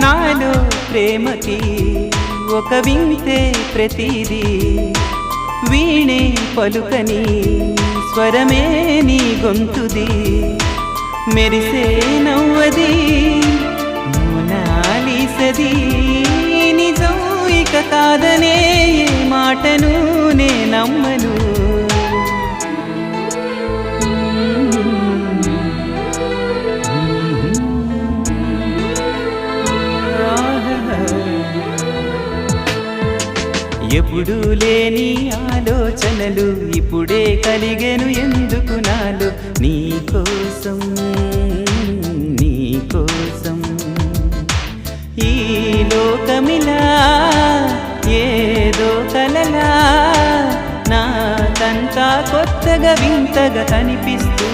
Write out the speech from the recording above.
నాలో ప్రేమకి ఒక వింతే ప్రతిదీ వీణే పలుకని స్వరమే నీ గొంతుది మెరిసే నవ్వది మోనాలిసది నిజం ఇక కాదనే ఏ మాటను నే నమ్మను ఎప్పుడు లేని ఆలోచనలు ఇప్పుడే కలిగెను ఎందుకు నాలో నీకోసం నీకోసం ఈ లోకమిలా ఏదో కలలా నాకంతా కొత్తగా వింతగా కనిపిస్తూ